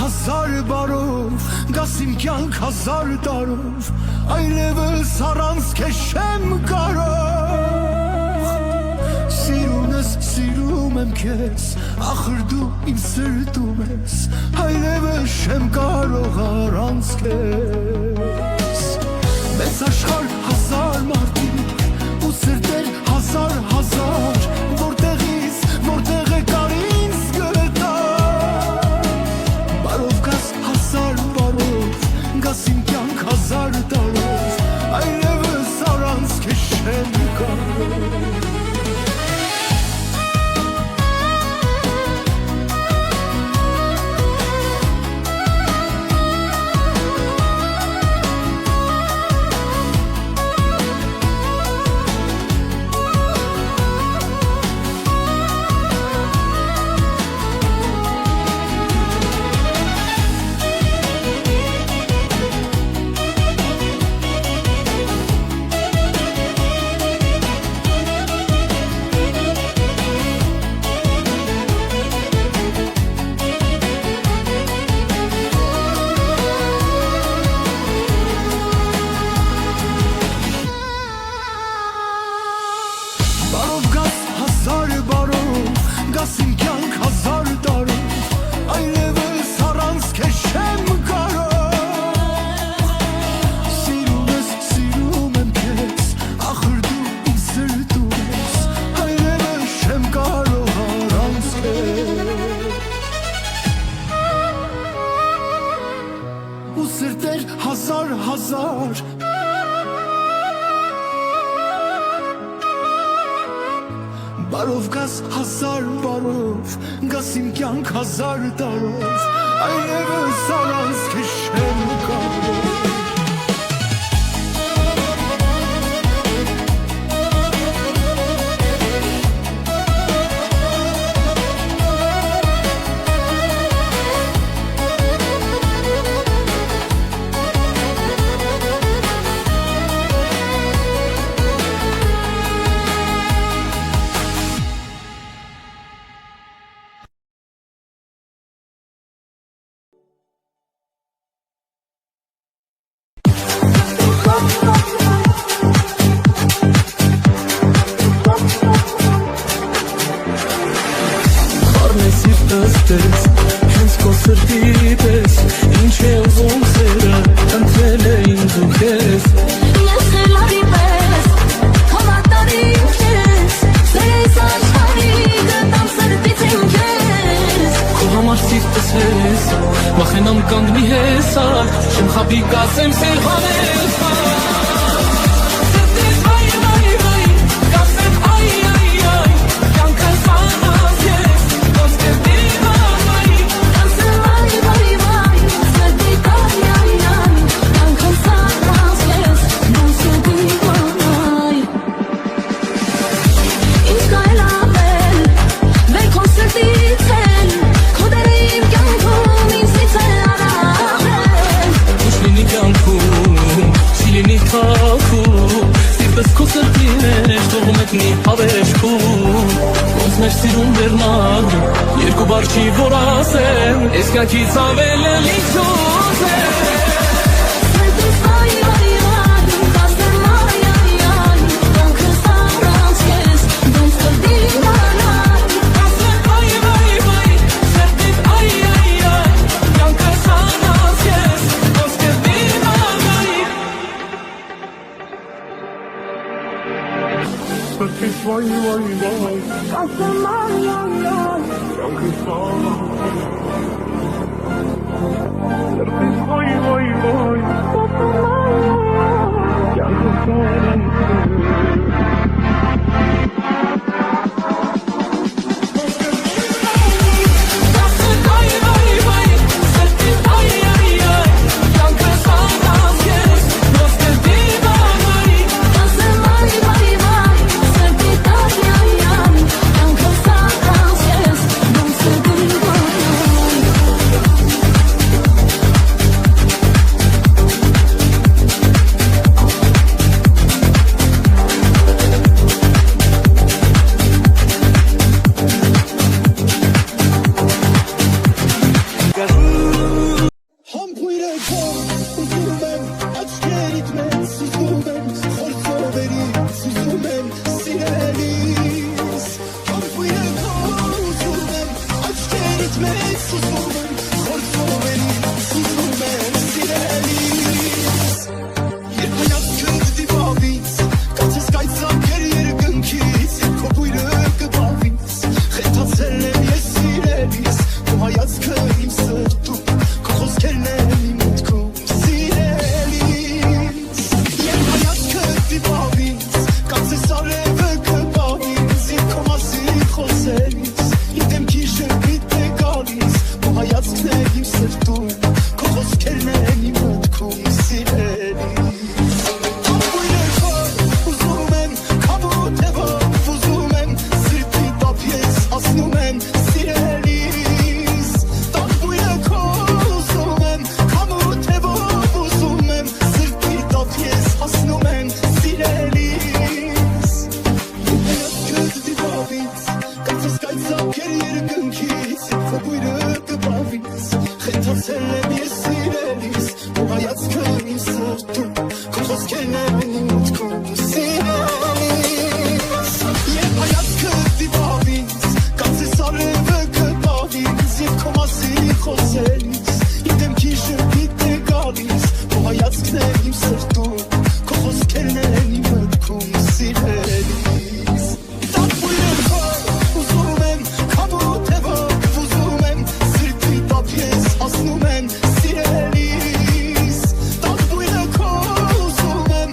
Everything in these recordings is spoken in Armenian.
Հազար բարով, գաս իմ կյանք հազար տարով, այլևս առանց քեզ չեմ կարող։ Սիրուն ես, սիրում եմ քեզ, ախր դու իմ սրտում ես, այլևս չեմ կարող առանց քեզ։ Մեծ աշխարհ հազար մարդիկ, ու սրտեր հազար հազար, որտեղից, որտեղ է կար ինձ գտա։ Գաս իմ կյանք հազար տարով, այլևս առանց քեզ չեմ կարող։ Բարով գաս հազար բարով, գաս իմ կյանք հազար տարով, այլևս առանց քեզ չեմ կարող։ Հենց քո սրտի պես ինչ է ուզում սերը ընտրել է ինձ ու քեզ Ես խելարի պես հավատալի քեզ Սերես աշխարհի գտամ սրտից իմ քեզ Քո համար սիրտս ես վախենամ կանգնի հեսար չեմ խաբի կասեմ սեր հանես Քո դերը իմ կյանքում ինձ իցել առավ չի որ ասեմ, ես կյանքից ավել եմ ինձ ուզեմ Սրտիս վայ, վայ, վայ, կասեմ այ, այ, այ Կյանքս առանց քեզ, ոնց կդիմանայ Ասեմ այ, վայ, վայ, սրտիդ այ, այ, այ Կյանքս առանց քեզ, ոնց կդիմանայ Սրտիս վայ, վայ, վայ Կասեմ այ, այ, այ Կյանքս առանց Սրտիս վայ, վայ, վայ Կյանքս առանց Ասեմ այ, վայ, վայ, սրտիդ այ, այ, այ Կյանքս առանց քեզ, ոնց կդիմանայ Կասեմ այ, վայ, վայ Սրտիս այ, այ, այ Կյանքս առանց քեզ, ոնց կդիմանայ Համբույրը քո ուզում եմ աչքերիդ մեջ սուզում եմ խորձովերից սուզում եմ սիրելիս Համբույրը քո ուզում եմ աչքերիդ մեջ սուզում եմ խորձովերից սուզում եմ սիրելիս Երբ հայացքդ դիվավից կացես կայծամ կեր երկնքից Երբ քո բույրը կբավից խենթացել եմ ես սիրելիս Քո հայացքը իմ սրտում Քո խոսքերն են իմ մտքում սիրելիս Երբ հայացքդ դիվավից կացես արևը կբավից Երբ քո մասին խոսելիս իմ դեմքի շրպիտ է գալիս Քո հայացքն է իմ սրտում Քո խոսքերն են իմ մտքում սիրելիս Համբույրը քո ուզում եմ քամու թևով ուզում եմ սրտի տապ ես հասնում եմ սիրելիս Համբույրը քո ուզում եմ քամու թևով ուզում եմ սրտի տապ ես հասնում եմ սիրելիս Երբ դիվավից կացես կայծամ կեր երկնքից Երբ քո բույրը կբավից խենթացել եմ ես սիրելիս Քո հայացքը իմ սրտում Քո խոսքերն են իմ մտքում սիրելիս Երբ հայացքը դիվավից կացես արևը կբավից Երբ քո մասին խոսելիս իմ դեմքի շրպիտ է գալիս Քո հայացքն է իմ սրտում Քո խոսքերն են իմ մտքում սիրելիս Համբույրը քո ուզում եմ քամու թևով ուզում եմ սրտի տապ ես հասնում եմ սիրելիս Համբույրը քո ուզում եմ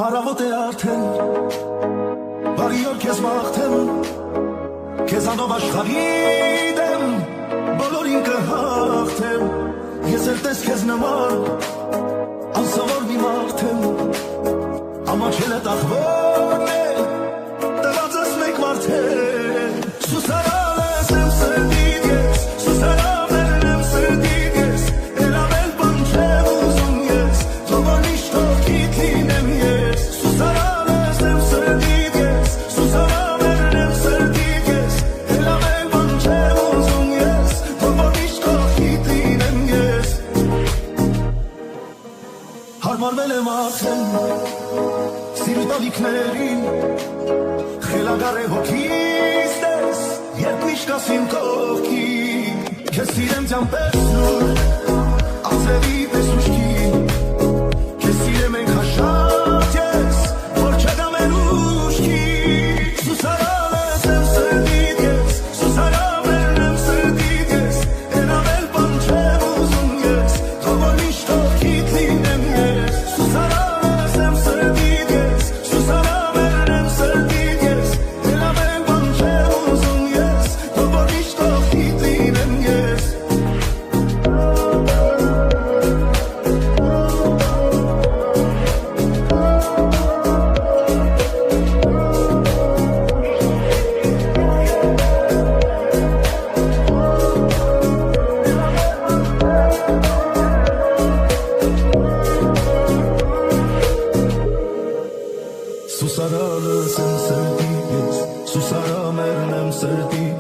Առավոտ է արդեն, բարի օր քեզ մաղթեմ, քեզանով աշխարհի դեմ, բոլորին կհաղթեմ, ես էլ տես քեզ նման, անսովոր մի մարդեմ, ամաչել է տախվորն է, տված ես մեկ մարդեմ, սուսարան ես եմ սրտիդ ես, սուսարաններն եմ սրտիդ ես, էլավել բան չեմ ուզում ես, թողոն իշտով կիտ լինեմ ես, սուսարան ես եմ սրտիդ ես, սուսարաններն եմ սրտիդ ես, էլավել բան չեմ ուզում ես, թողոն իշտով կիտ լինեմ ես, հարմարվել եմ արդեն, սիրտալիքներին, խելագար է հոգիս դես, երբ միշտ ասիմ կողքի, քեզ սիրեմ ձյան պես նուր, ածևի պես ուշքի, քեզ սիրեմ ենք հաշատ ես, որ չդամ են ուշքի, սուսարան ես եմ սրտիդ ես, սուսարաններն եմ սրտիդ ես, էլավել բան չեմ ուզում ես, թողոն միշտով կիտ լինեմ ես, սուսարան ես եմ սրտիդ ես, սուսարաններն եմ սրտիդ ես, էլավել բան չեմ ուզում ես, թողոն միշտով կիտ լինեմ ես, Սուսարանս եմ սրտիդ ես, սուսարաններն եմ սրտիդ